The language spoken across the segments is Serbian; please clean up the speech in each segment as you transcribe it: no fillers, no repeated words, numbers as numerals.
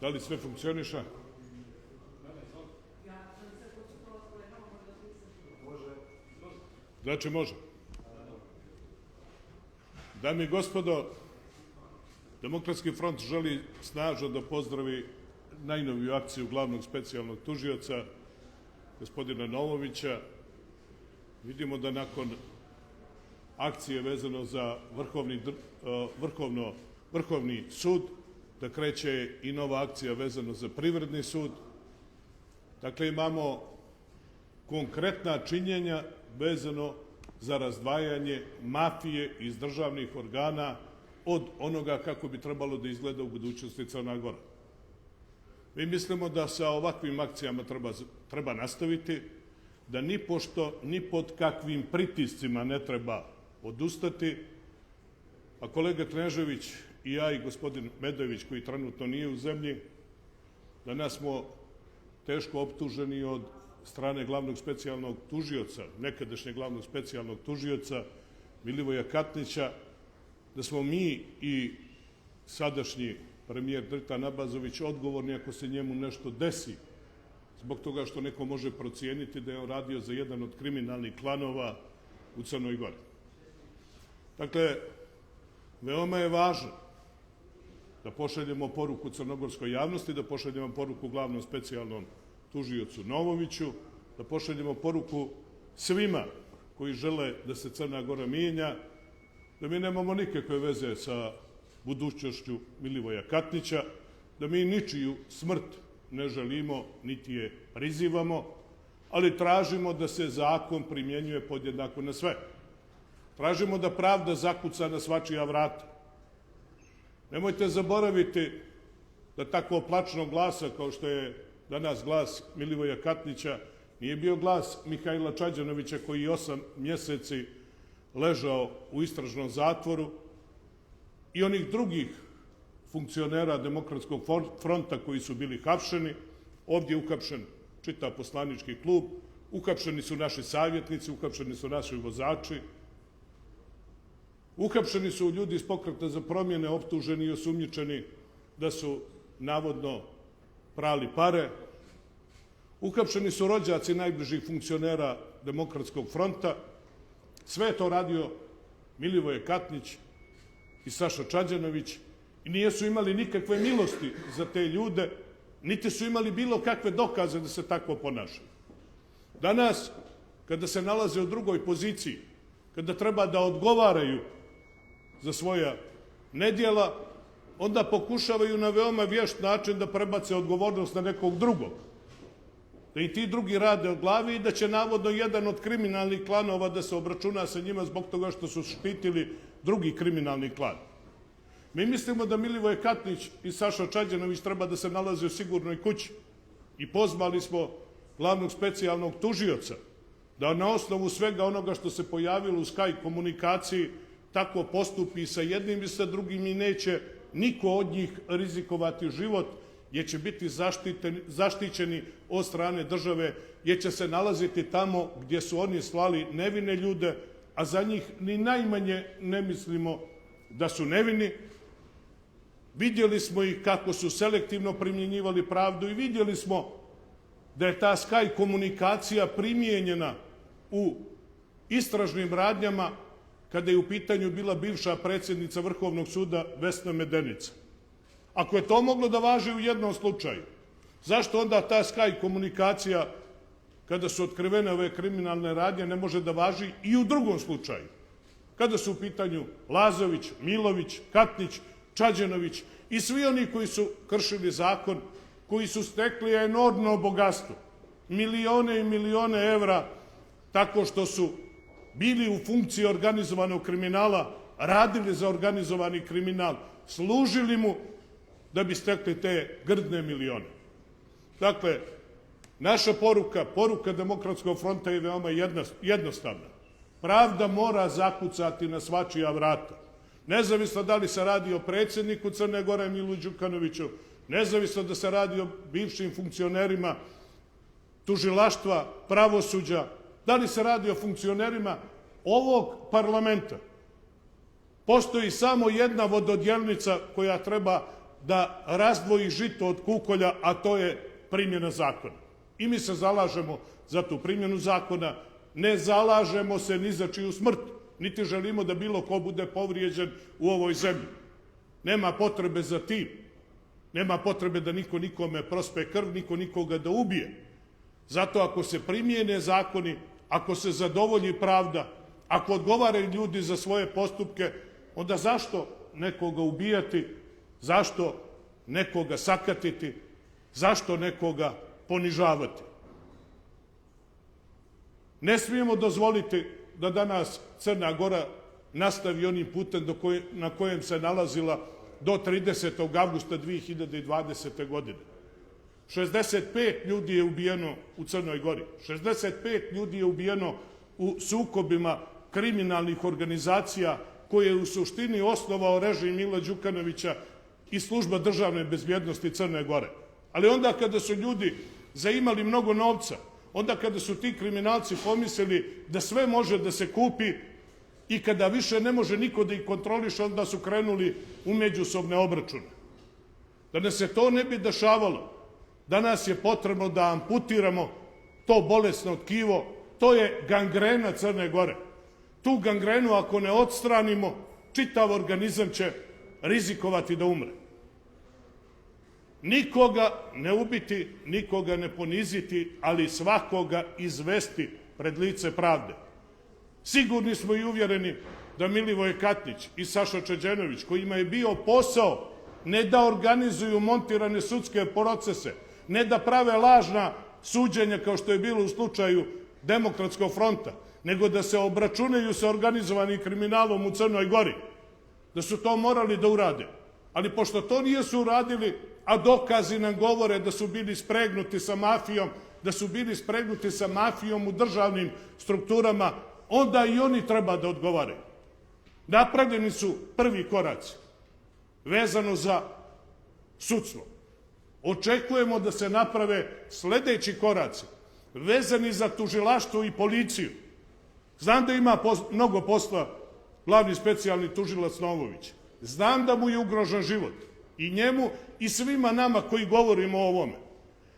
Da li sve funkcioniše? Znači može. Dame i gospodo, Demokratski front želi snažno da pozdravi najnoviju akciju glavnog specijalnog tužioca, gospodina Novovića. Vidimo da nakon akcije vezano za Vrhovni sud, da kreće i nova akcija vezano za Privredni sud. Dakle, imamo konkretna činjenja vezano za razdvajanje mafije iz državnih organa od onoga kako bi trebalo da izgleda u budućnosti Crna Gora. Mi mislimo da sa ovakvim akcijama treba nastaviti, da nipošto, ni pod kakvim pritiscima ne treba odustati, a kolega Knežević i ja i gospodin Medojević, koji trenutno nije u zemlji, danas smo teško optuženi od strane glavnog specijalnog tužioca, nekadašnjeg glavnog specijalnog tužioca Milivoja Katnića, da smo mi i sadašnji premijer Dritan Abazović odgovorni ako se njemu nešto desi, zbog toga što neko može procijeniti da je on radio za jedan od kriminalnih klanova u Crnoj Gori. Dakle, veoma je važno da pošaljemo poruku crnogorskoj javnosti, da pošaljemo poruku glavnom specijalnom tužiocu Novoviću, da pošaljemo poruku svima koji žele da se Crna Gora mijenja, da mi nemamo nikakve veze sa budućnošću Milivoja Katnića, da mi ničiju smrt ne želimo, niti je prizivamo, ali tražimo da se zakon primjenjuje podjednako na sve. Tražimo da pravda zakuca na svačija vrata. Nemojte zaboraviti da tako plačnog glasa kao što je danas glas Milivoja Katnića nije bio glas Mihajla Čađanovića koji je 8 mjeseci ležao u istražnom zatvoru i onih drugih funkcionera Demokratskog fronta koji su bili hapšeni. Ovdje je uhapšen čitav poslanički klub, uhapšeni su naši savjetnici, uhapšeni su naši vozači, uhapšeni su ljudi iz Pokreta za promjene, optuženi i osumnjičeni da su navodno prali pare. Uhapšeni su rođaci najbližih funkcionera Demokratskog fronta. Sve je to radio Milivoje Katnić i Saša Čađanović i nisu imali nikakve milosti za te ljude, niti su imali bilo kakve dokaze da se tako ponašaju. Danas, kada se nalaze u drugoj poziciji, kada treba da odgovaraju za svoja nedjela, onda pokušavaju na veoma vješt način da prebace odgovornost na nekog drugog. Da i ti drugi rade od glavi i da će navodno jedan od kriminalnih klanova da se obračuna sa njima zbog toga što su štitili drugi kriminalni klan. Mi mislimo da Milivoje Katnić i Saša Čađanović treba da se nalaze u sigurnoj kući i pozvali smo glavnog specijalnog tužioca da na osnovu svega onoga što se pojavilo u Skype komunikaciji tako postupi sa jednim i sa drugim i neće niko od njih rizikovati život, jer će biti zaštićeni od strane države, jer će se nalaziti tamo gdje su oni slali nevine ljude, a za njih ni najmanje ne mislimo da su nevini. Vidjeli smo ih kako su selektivno primjenjivali pravdu i vidjeli smo da je ta Skype komunikacija primijenjena u istražnim radnjama kada je u pitanju bila bivša predsjednica Vrhovnog suda Vesna Medenica. Ako je to moglo da važi u jednom slučaju, zašto onda ta Skype komunikacija, kada su otkrivene ove kriminalne radnje, ne može da važi i u drugom slučaju? Kada su u pitanju Lazović, Milović, Katnić, Čađanović i svi oni koji su kršili zakon, koji su stekli enormno bogatstvo, milione i milione evra, tako što su bili u funkciji organizovanog kriminala, radili za organizovani kriminal, služili mu da bi stekli te grdne milione. Dakle, naša poruka Demokratskog fronta je veoma jednostavna. Pravda mora zakucati na svačija vrata. Nezavisno da li se radi o predsjedniku Crne Gore Milu Đukanoviću, nezavisno da se radi o bivšim funkcionerima tužilaštva, pravosuđa, da li se radi o funkcionerima ovog parlamenta. Postoji samo jedna vododjelnica koja treba da razdvoji žito od kukolja, a to je primjena zakona. I mi se zalažemo za tu primjenu zakona, ne zalažemo se ni za čiju smrt, niti želimo da bilo ko bude povrijeđen u ovoj zemlji. Nema potrebe za tim, nema potrebe da niko nikome prospe krv, niko nikoga da ubije. Zato ako se primijene zakoni, ako se zadovolji pravda, ako odgovaraju ljudi za svoje postupke, onda zašto nekoga ubijati, zašto nekoga sakatiti, zašto nekoga ponižavati? Ne smijemo dozvoliti da danas Crna Gora nastavi onim putem na kojem se nalazila do 30. avgusta 2020. godine. 65 ljudi je ubijeno u Crnoj Gori. 65 ljudi je ubijeno u sukobima kriminalnih organizacija koje je u suštini osnovao režim Mila Đukanovića i služba državne bezbjednosti Crne Gore. Ali onda kada su ljudi zaimali mnogo novca, onda kada su ti kriminalci pomislili da sve može da se kupi i kada više ne može niko da ih kontroliše, onda su krenuli u međusobne obračune. Da nas se to ne bi dešavalo, danas je potrebno da amputiramo to bolesno tkivo, to je gangrena Crne Gore. Tu gangrenu ako ne odstranimo, čitav organizam će rizikovati da umre. Nikoga ne ubiti, nikoga ne poniziti, ali svakoga izvesti pred lice pravde. Sigurni smo i uvjereni da Milivoje Katnić i Saša Čeđenović, kojima je bio posao ne da organizuju montirane sudske procese, ne da prave lažna suđenja kao što je bilo u slučaju Demokratskog fronta, nego da se obračunaju sa organizovanim kriminalom u Crnoj Gori, da su to morali da urade. Ali pošto to nisu uradili, a dokazi nam govore da su bili spregnuti sa mafijom, da su bili spregnuti sa mafijom u državnim strukturama, onda i oni treba da odgovaraju. Napravljeni su prvi koraci vezano za sudstvo. Očekujemo da se naprave sledeći koraci vezani za tužilaštvo i policiju. Znam da ima mnogo posla glavni specijalni tužilac Novović. Znam da mu je ugrožen život i njemu i svima nama koji govorimo o ovome.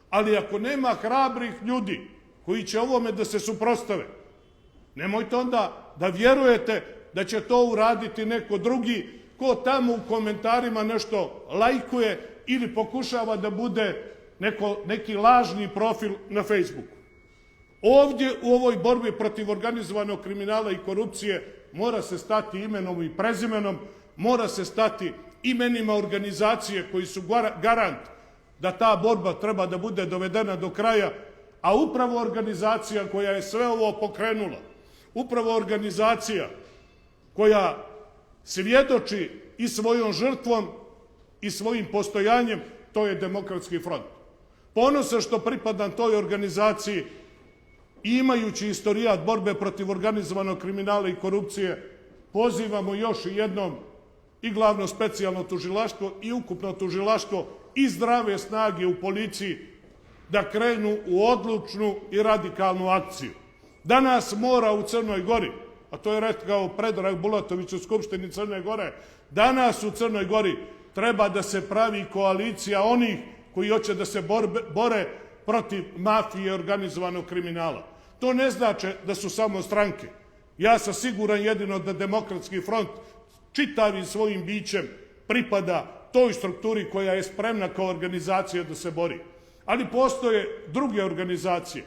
Ali ako nema hrabrih ljudi koji će ovome da se suprotstave, nemojte onda da vjerujete da će to uraditi neko drugi ko tamo u komentarima nešto lajkuje ili pokušava da bude neki lažni profil na Facebooku. Ovdje u ovoj borbi protiv organizovanog kriminala i korupcije mora se stati imenom i prezimenom, mora se stati imenima organizacije koji su garant da ta borba treba da bude dovedena do kraja, a upravo organizacija koja je sve ovo pokrenula, upravo organizacija koja svjedoči i svojom žrtvom i svojim postojanjem, to je Demokratski front. Ponosan što pripadam toj organizaciji i imajući istorijat borbe protiv organizovanog kriminala i korupcije, pozivamo još jednom i glavno specijalno tužilaštvo i ukupno tužilaštvo i zdrave snage u policiji da krenu u odlučnu i radikalnu akciju. Danas mora u Crnoj Gori, a to je rekao Predrag Bulatović u Skupštini Crne Gore, danas u Crnoj Gori treba da se pravi koalicija onih koji hoće da se bore protiv mafije i organizovanog kriminala. To ne znači da su samo stranke. Ja sam siguran jedino da Demokratski front čitavim svojim bićem pripada toj strukturi koja je spremna kao organizacija da se bori. Ali postoje druge organizacije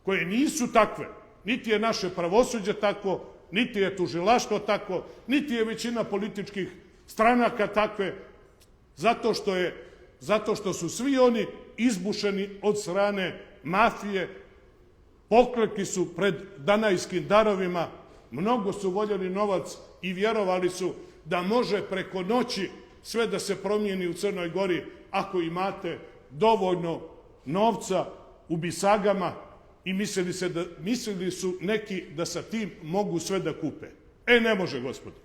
koje nisu takve. Niti je naše pravosuđe takvo, niti je tužilaštvo takvo, niti je većina političkih stranaka takve, zato što su svi oni izbušeni od strane mafije, poklekli su pred danajskim darovima, mnogo su voljeli novac i vjerovali su da može preko noći sve da se promijeni u Crnoj Gori ako imate dovoljno novca u bisagama i mislili su neki da sa tim mogu sve da kupe. Ne može, gospodo.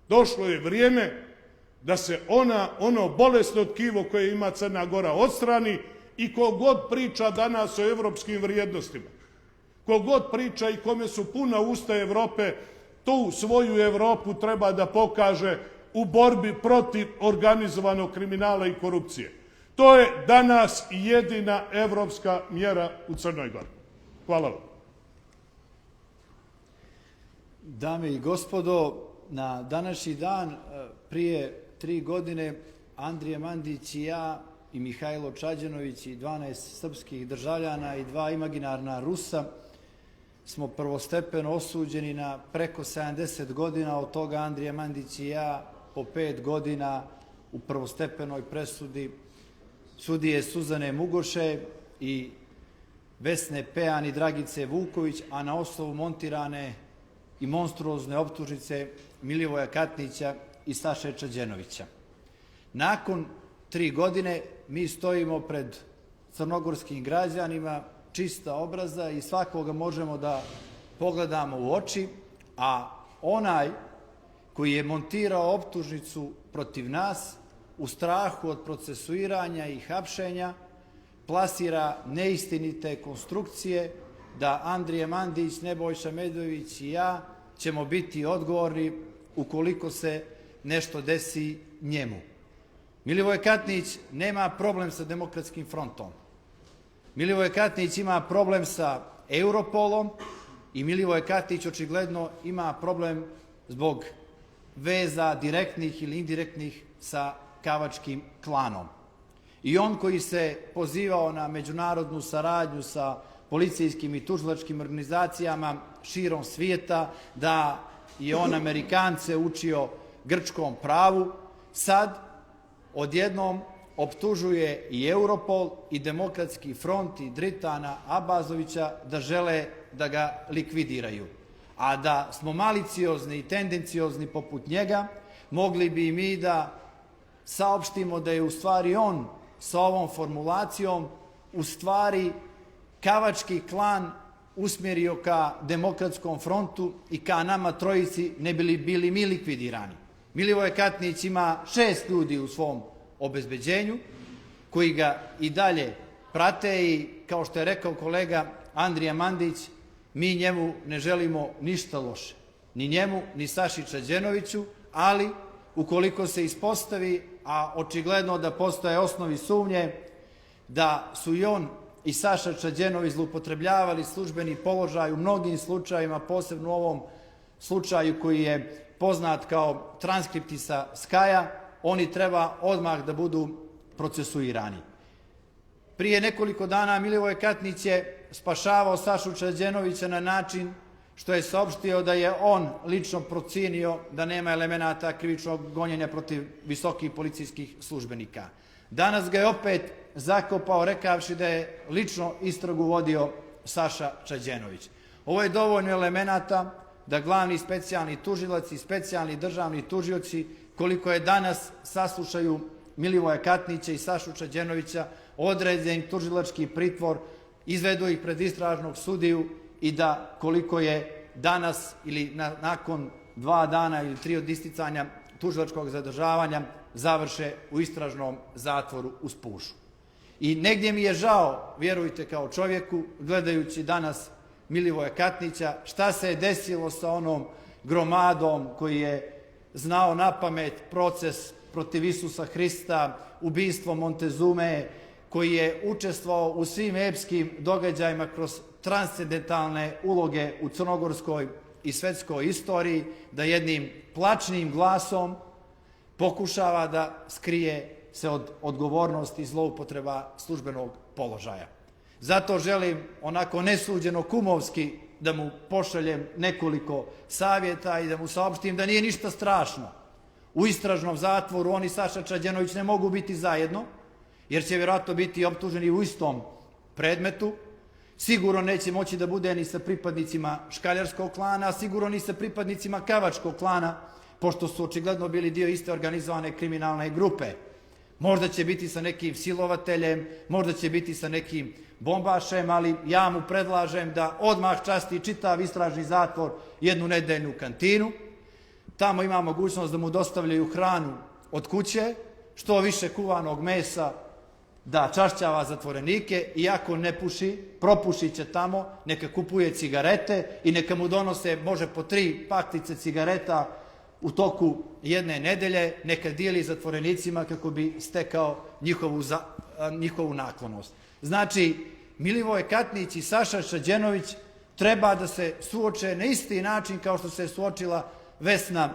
Došlo je vrijeme da se ono bolesno tkivo koje ima Crna Gora odstrani i kogod priča danas o evropskim vrijednostima, kogod priča i kome su puna usta Evrope, tu svoju Evropu treba da pokaže u borbi protiv organizovanog kriminala i korupcije. To je danas jedina evropska mjera u Crnoj Gori. Hvala vam. Dame i gospodo, na današnji dan prije 3 godine Andrija Mandić i ja i Mihajlo Čađanović i 12 srpskih državljana i 2 imaginarna Rusa smo prvostepeno osuđeni na preko 70 godina, od toga Andrija Mandić i ja po 5 godina u prvostepenoj presudi sudije Suzane Mugoše i Vesne Pejan i Dragice Vuković, a na osnovu montirane i monstruozne optužnice Milivoja Katnića i Saše Čađenovića. Nakon 3 godine mi stojimo pred crnogorskim građanima čista obraza i svakoga možemo da pogledamo u oči, a onaj koji je montirao optužnicu protiv nas u strahu od procesuiranja i hapšenja plasira neistinite konstrukcije da Andrija Mandić, Nebojša Medojević i ja ćemo biti odgovorni ukoliko se nešto desi njemu. Milivoje Katnić nema problem sa Demokratskim frontom. Milivoje Katnić ima problem sa Europolom i Milivoje Katnić očigledno ima problem zbog veza direktnih ili indirektnih sa Kavačkim klanom. I on koji se pozivao na međunarodnu saradnju sa policijskim i tužilačkim organizacijama širom svijeta, da je on Amerikance učio grčkom pravu, sad odjednom optužuje i Europol i Demokratski front i Dritana Abazovića da žele da ga likvidiraju. A da smo maliciozni i tendenciozni poput njega, mogli bi mi da saopštimo da je u stvari on sa ovom formulacijom u stvari Kavački klan usmjerio ka Demokratskom frontu i ka nama trojici ne bili mi likvidirani. Milivoje Katnić ima 6 ljudi u svom obezbeđenju koji ga i dalje prate i kao što je rekao kolega Andrija Mandić, mi njemu ne želimo ništa loše. Ni njemu, ni Saši Čađenoviću, ali ukoliko se ispostavi, a očigledno da postoje osnovi sumnje, da su i on i Saša Čađenović zloupotrebljavali službeni položaj u mnogim slučajevima, posebno u ovom slučaju koji je poznat kao transkripti sa Skaja, oni treba odmah da budu procesuirani. Prije nekoliko dana Milivoje Katnić je spašavao Sašu Čađenovića na način što je saopštio da je on lično procenio da nema elemenata krivičnog gonjenja protiv visokih policijskih službenika. Danas ga je opet zakopao rekavši da je lično istragu vodio Saša Čađenović. Ovo je dovoljno elemenata da glavni specijalni tužilac i specijalni državni tužioci, koliko je danas saslušaju Milivoja Katnića i Sašu Čađenovića, odrede im tužilački pritvor, izvedu ih pred istražnog sudiju i da koliko je danas ili nakon 2 dana ili 3 od isticanja tužilačkog zadržavanja završe u istražnom zatvoru uz pušu. I negdje mi je žao, vjerujte kao čovjeku, gledajući danas Milivoja Katnića, šta se je desilo sa onom gromadom koji je znao napamet proces protiv Isusa Hrista, ubistvo Montezume, koji je učestvovao u svim epskim događajima kroz transcendentalne uloge u crnogorskoj i svetskoj istoriji, da jednim plačnim glasom pokušava da skrije se od odgovornosti i zloupotreba službenog položaja. Zato želim onako nesuđeno kumovski da mu pošaljem nekoliko savjeta i da mu saopštim da nije ništa strašno. U istražnom zatvoru on i Saša Čađenović ne mogu biti zajedno, jer će vjerojatno biti optuženi u istom predmetu. Sigurno neće moći da bude ni sa pripadnicima Škaljarskog klana, a sigurno ni sa pripadnicima Kavačkog klana, pošto su očigledno bili dio iste organizovane kriminalne grupe. Možda će biti sa nekim silovateljem, možda će biti sa nekim bombašem, ali ja mu predlažem da odmah časti čitav istražni zatvor jednu nedeljnu kantinu. Tamo ima mogućnost da mu dostavljaju hranu od kuće, što više kuvanog mesa, da čašćava zatvorenike, i ako ne puši, propušit će tamo, neka kupuje cigarete i neka mu donose, može po 3 paklice cigareta u toku jedne nedelje neka dijeli zatvorenicima kako bi stekao njihovu naklonost. Znači, Milivoje Katnić i Saša Čađenović treba da se suoče na isti način kao što se suočila Vesna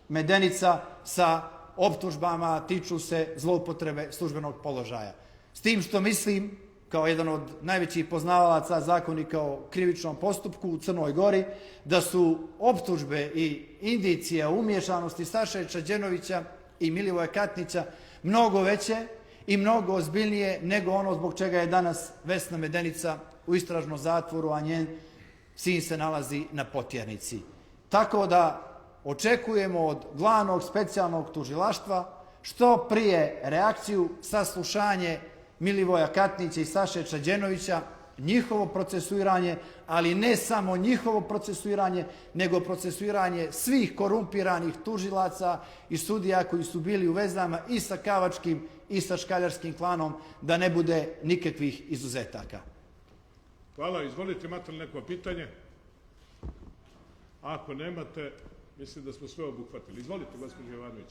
Medenica sa optužbama tiču se zloupotrebe službenog položaja. S tim što mislim, kao jedan od najvećih poznavalaca zakonika o krivičnom postupku u Crnoj Gori, da su optužbe i indicije o umješanosti Saše Čađenovića i Milivoja Katnića mnogo veće i mnogo ozbiljnije nego ono zbog čega je danas Vesna Medenica u istražnom zatvoru, a njen sin se nalazi na potjernici. Tako da očekujemo od glavnog specijalnog tužilaštva što prije reakciju, saslušanje Milivoja Katnića i Saše Čađenovića, njihovo procesuiranje, ali ne samo njihovo procesuiranje, nego procesuiranje svih korumpiranih tužilaca i sudija koji su bili u vezama i sa Kavačkim i sa Škaljarskim klanom, da ne bude nikakvih izuzetaka. Hvala. Izvolite, imate li neko pitanje? Ako nemate, mislim da smo sve obuhvatili. Izvolite, gospođo Jovanović.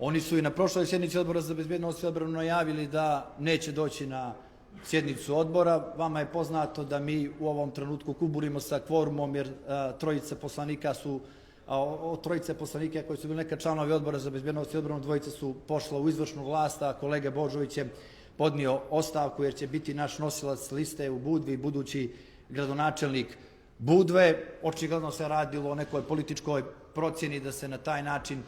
Oni su i na prošloj sjednici Odbora za bezbjednost i odbranu najavili da neće doći na sjednicu odbora. Vama je poznato da mi u ovom trenutku kuburimo sa kvorumom jer trojice poslanika koji su bili neka članovi Odbora za bezbjednost i odbranu, dvojice su pošla u izvršnu vlast, a kolega Božović je podnio ostavku jer će biti naš nosilac liste u Budvi, budući gradonačelnik Budve. Očigledno se radilo o nekoj političkoj procjeni da se na taj način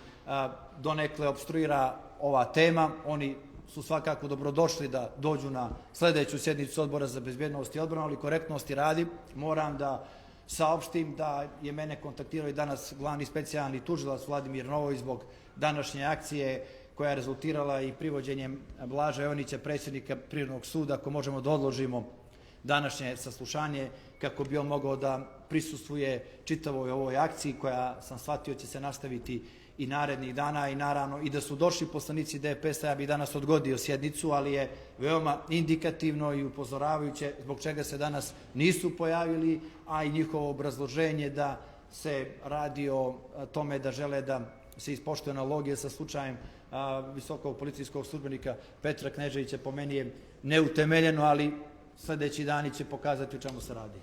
donekle opstruira ova tema. Oni su svakako dobrodošli da dođu na sljedeću sjednicu Odbora za bezbjednost i odbranu, ali korektnosti radi moram da saopštim da je mene kontaktirao i danas glavni specijalni tužilac Vladimir Novović zbog današnje akcije koja je rezultirala i privođenjem Blaža Jovanića, predsjednika Privrednog suda, ako možemo da odložimo današnje saslušanje kako bi on mogao da prisustvuje čitavoj ovoj akciji koja, sam shvatio, će se nastaviti i narednih dana, i naravno i da su došli poslanici DPS-a, ja bih danas odgodio sjednicu, ali je veoma indikativno i upozoravajuće zbog čega se danas nisu pojavili, a i njihovo obrazloženje da se radi o tome da žele da se ispoštuje analogija sa slučajem visokog policijskog službenika Petra Kneževića, po meni je neutemeljeno, ali sljedeći dani će pokazati o čemu se radi.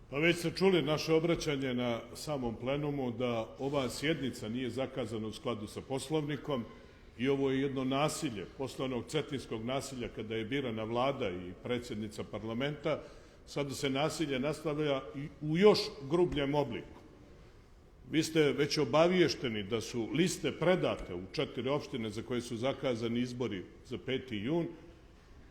Pa već ste čuli naše obraćanje na samom plenumu da ova sjednica nije zakazana u skladu sa Poslovnikom i ovo je jedno nasilje, posle onog cetinskog nasilja kada je birana vlada i predsjednica parlamenta, sada se nasilje nastavlja i u još grubljem obliku. Vi ste već obaviješteni da su liste predate u 4 opštine za koje su zakazani izbori za 5. jun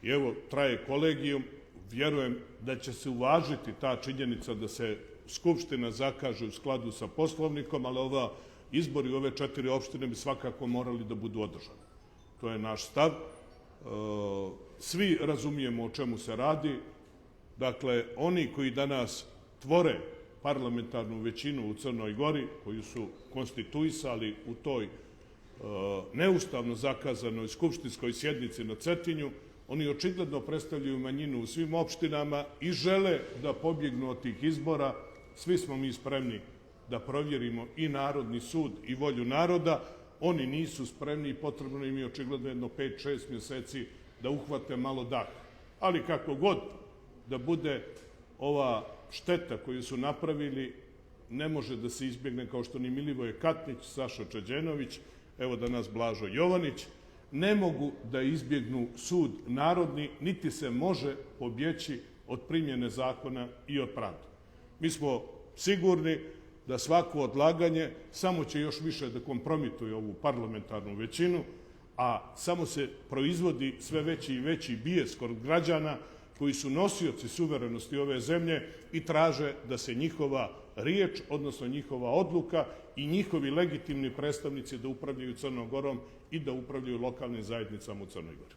i evo traje kolegijum. Vjerujem da će se uvažiti ta činjenica da se Skupština zakaže u skladu sa Poslovnikom, ali izbori u ove 4 opštine bi svakako morali da budu održani. To je naš stav. Svi razumijemo o čemu se radi. Dakle, oni koji danas tvore parlamentarnu većinu u Crnoj Gori, koji su konstituisali u toj neustavno zakazanoj skupštinskoj sjednici na Cetinju, oni očigledno predstavljaju manjinu u svim opštinama i žele da pobjegnu od tih izbora. Svi smo mi spremni da provjerimo i Narodni sud i volju naroda. Oni nisu spremni i potrebno im je očigledno jedno 5-6 mjeseci da uhvate malo dah. Ali kako god da bude, ova šteta koju su napravili ne može da se izbjegne, kao što ni Milivoje Katnić, Saša Čađenović, evo danas Blažo Jovanić, ne mogu da izbjegnu sud narodni, niti se može pobjeći od primjene zakona i od pravde. Mi smo sigurni da svako odlaganje samo će još više da kompromituje ovu parlamentarnu većinu, a samo se proizvodi sve veći i veći bijes kod građana, koji su nosioci suverenosti ove zemlje i traže da se njihova riječ, odnosno njihova odluka i njihovi legitimni predstavnici da upravljaju Crnom Gorom i da upravljaju lokalnim zajednicama u Crnoj Gori.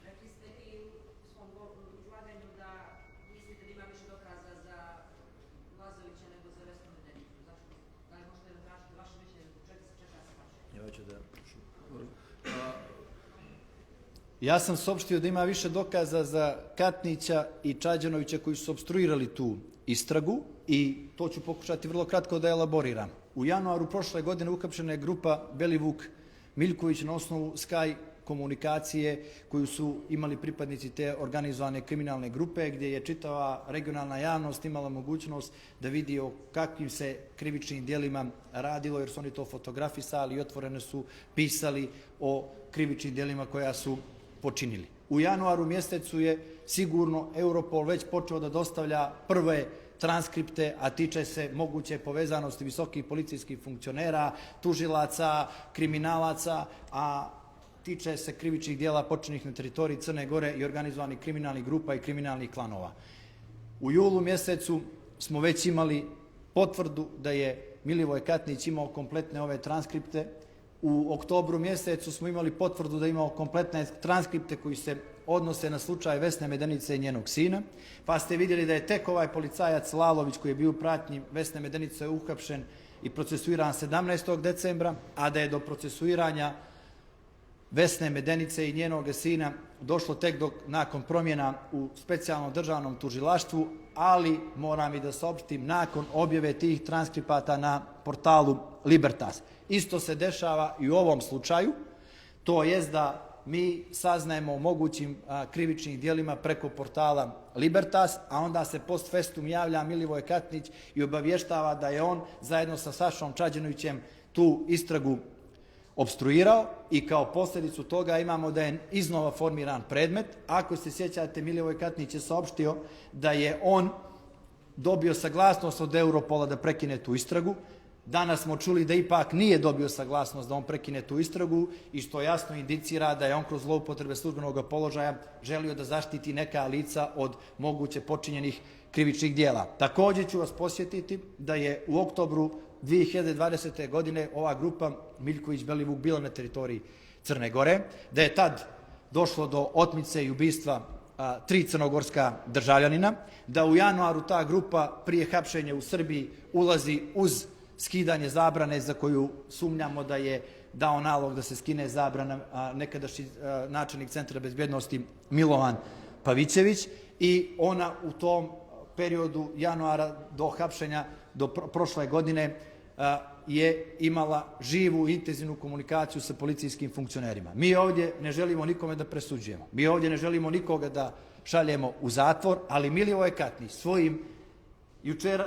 Rekli ste i u svom izlaganju da mislite da ima više dokaza za Lazovića nego za Vesnu Medenicu. Zašto? Da li možete da kažete vaše mišljenje zbog čega se čeka sa vašem? Ja hoću da... Ja sam saopštio da ima više dokaza za Katnića i Čađanovića koji su opstruirali tu istragu i to ću pokušati vrlo kratko da elaboriram. U januaru prošle godine uhapšena je grupa Belivuk Miljković na osnovu Sky komunikacije koju su imali pripadnici te organizovane kriminalne grupe gdje je čitava regionalna javnost imala mogućnost da vidi o kakvim se krivičnim djelima radilo jer su oni to fotografisali i otvoreno su pisali o krivičnim djelima koja su počinili. U januaru mjesecu je sigurno Europol već počeo da dostavlja prve transkripte, a tiče se moguće povezanosti visokih policijskih funkcionera, tužilaca, kriminalaca, a tiče se krivičnih djela počinjenih na teritoriji Crne Gore i organizovanih kriminalnih grupa i kriminalnih klanova. U julu mjesecu smo već imali potvrdu da je Milivoj Katnić imao kompletne ove transkripte. U oktobru mjesecu smo imali potvrdu da imao kompletne transkripte koji se odnose na slučaj Vesne Medenice i njenog sina, pa ste vidjeli da je tek ovaj policajac Lalović koji je bio u pratnji Vesne Medenice uhapšen i procesuiran 17. decembra, a da je do procesuiranja Vesne Medenice i njenog sina došlo tek nakon promjena u specijalnom državnom tužilaštvu, ali moram i da saopštim nakon objave tih transkripata na portalu Libertas. Isto se dešava i u ovom slučaju, to jest da mi saznajemo o mogućim krivičnim djelima preko portala Libertas, a onda se post festum javlja Milivoj Katnić i obavještava da je on zajedno sa Sašom Čađanovićem tu istragu opstruirao i kao posljedicu toga imamo da je iznova formiran predmet. Ako se sjećate, Milivoj Katnić je saopštio da je on dobio saglasnost od Europola da prekine tu istragu. Danas smo čuli da ipak nije dobio saglasnost da on prekine tu istragu i što jasno indicira da je on kroz zloupotrebe službenog položaja želio da zaštiti neka lica od moguće počinjenih krivičnih djela. Također ću vas posjetiti da je u oktobru 2020. godine ova grupa Miljković Belivuk bila na teritoriji Crne Gore, da je tad došlo do otmice i ubistva 3 crnogorska državljanina, da u januaru ta grupa prije hapšenja u Srbiji ulazi uz skidanje zabrane za koju sumnjamo da je dao nalog da se skine zabrana nekadašnji načelnik Centra bezbjednosti Milovan Pavićević i ona u tom periodu januara do hapšenja do prošle godine je imala živu intenzivnu komunikaciju sa policijskim funkcionerima. Mi ovdje ne želimo nikome da presuđujemo. Mi ovdje ne želimo nikoga da šaljemo u zatvor, ali Milivoj Katnić svojim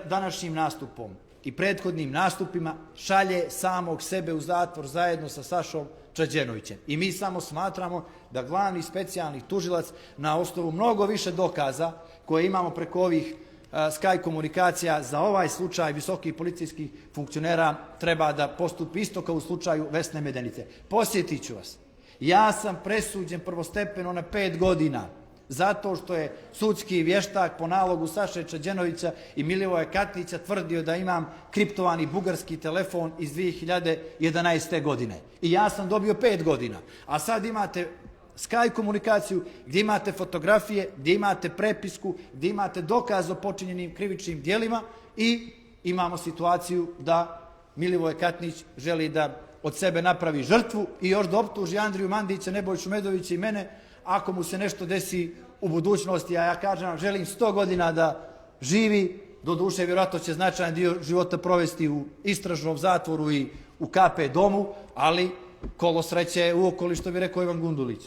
današnjim nastupom i prethodnim nastupima šalje samog sebe u zatvor zajedno sa Sašom Čađenovićem. I mi samo smatramo da glavni specijalni tužilac na osnovu mnogo više dokaza koje imamo preko ovih Sky komunikacija za ovaj slučaj visokih policijskih funkcionera treba da postupi isto kao u slučaju Vesne Medenice. Posjetit ću vas, ja sam presuđen prvostepeno na 5 godina zato što je sudski vještak po nalogu Saše Čađenovića i Milivoja Katnića tvrdio da imam kriptovani bugarski telefon iz 2011. godine. I ja sam dobio 5 godina. A sad imate Sky komunikaciju gdje imate fotografije, gdje imate prepisku, gdje imate dokaz o počinjenim krivičnim djelima i imamo situaciju da Milivoj Katnić želi da od sebe napravi žrtvu i još da optuži Andriju Mandića, Nebojšu Medovića i mene ako mu se nešto desi u budućnosti, a ja kažem, želim 100 godina da živi, doduše vjerojatno će značajan dio života provesti u istražnom zatvoru i u KP domu, ali kolo sreće u okoli, što bi rekao Ivan Gundulić.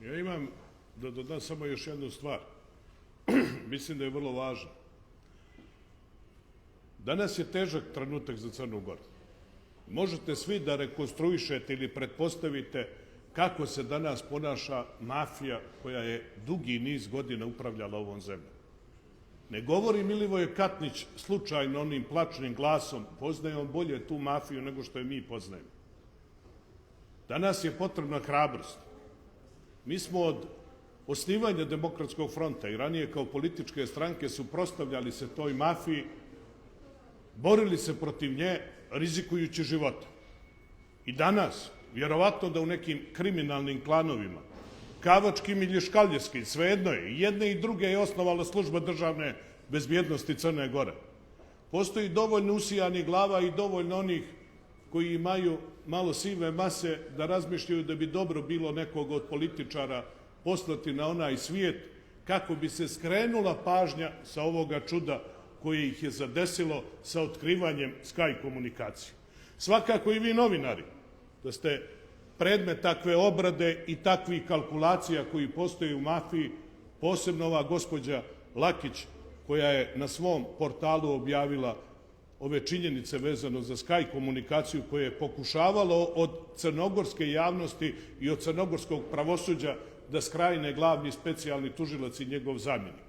Ja imam da dodam samo još jednu stvar. Mislim da je vrlo važno. Danas je težak trenutak za Crnu Goru. Možete svi da rekonstruišete ili pretpostavite kako se danas ponaša mafija koja je dugi niz godina upravljala ovom zemljom. Ne govori Milivoj Katnić slučajno onim plačnim glasom, poznaje on bolje tu mafiju nego što je mi poznajemo. Danas je potrebna hrabrost. Mi smo od osnivanja Demokratskog fronta i ranije kao političke stranke suprotstavljali se toj mafiji, borili se protiv nje, rizikujući života. I danas, vjerovatno da u nekim kriminalnim klanovima, kavačkim ili škaljevskim, svejedno je, i jedne i druge je osnovala služba državne bezbjednosti Crne Gore. Postoji dovoljno usijanih glava i dovoljno onih koji imaju malo sive mase da razmišljaju da bi dobro bilo nekog od političara poslati na onaj svijet kako bi se skrenula pažnja sa ovoga čuda koje ih je zadesilo sa otkrivanjem Sky komunikacije. Svakako i vi novinari, da ste predmet takve obrade i takvih kalkulacija koji postoje u mafiji, posebno ova gospođa Lakić koja je na svom portalu objavila ove činjenice vezano za Sky komunikaciju koje je pokušavalo od crnogorske javnosti i od crnogorskog pravosuđa da skrajne glavni specijalni tužilac i njegov zamjenik.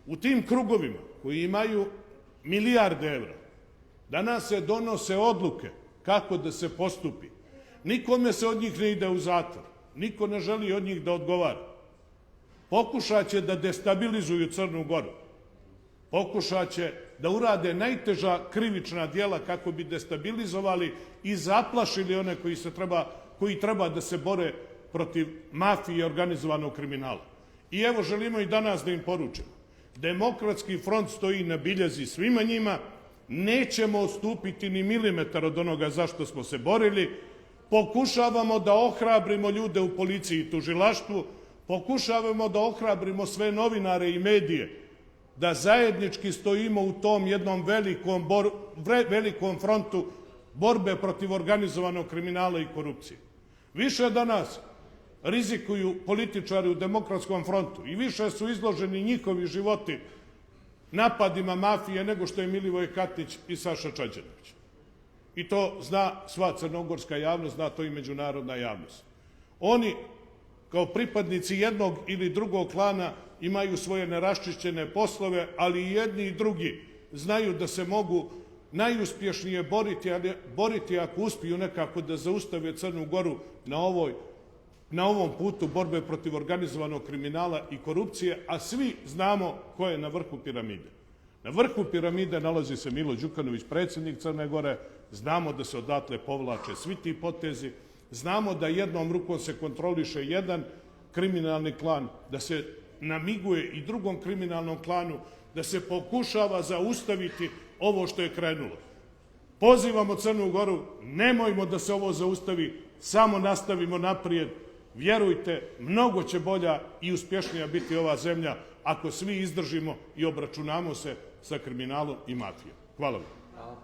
U tim krugovima koji imaju milijarde evra danas se donose odluke kako da se postupi. Nikome se od njih ne ide u zatvor, niko ne želi od njih da odgovara. Pokušat će da destabilizuju Crnu Goru, pokušat će da urade najteža krivična djela kako bi destabilizovali i zaplašili one koji treba da se bore protiv mafije i organizovanog kriminala. I evo želimo i danas da im poručimo. Demokratski front stoji na biljezi svima njima, nećemo odstupiti ni milimetar od onoga za što smo se borili, pokušavamo da ohrabrimo ljude u policiji i tužilaštvu, pokušavamo da ohrabrimo sve novinare i medije, da zajednički stojimo u tom jednom velikom frontu borbe protiv organizovanog kriminala i korupcije. Više danas rizikuju političari u Demokratskom frontu i više su izloženi njihovi životi napadima mafije nego što je Milivoj Katnić i Saša Čađanović. I to zna sva crnogorska javnost, zna to i međunarodna javnost. Oni, kao pripadnici jednog ili drugog klana, imaju svoje neraščišćene poslove, ali i jedni i drugi znaju da se mogu najuspješnije boriti ako uspiju nekako da zaustave Crnu Goru na ovom putu borbe protiv organizovanog kriminala i korupcije, a svi znamo ko je na vrhu piramide. Na vrhu piramide nalazi se Milo Đukanović, predsjednik Crne Gore, znamo da se odatle povlače svi ti potezi, znamo da jednom rukom se kontroliše jedan kriminalni klan, da se namiguje i drugom kriminalnom klanu, da se pokušava zaustaviti ovo što je krenulo. Pozivamo Crnu Goru, nemojmo da se ovo zaustavi, samo nastavimo naprijed. Vjerujte, mnogo će bolja i uspješnija biti ova zemlja ako svi izdržimo i obračunamo se sa kriminalom i mafijom. Hvala vam.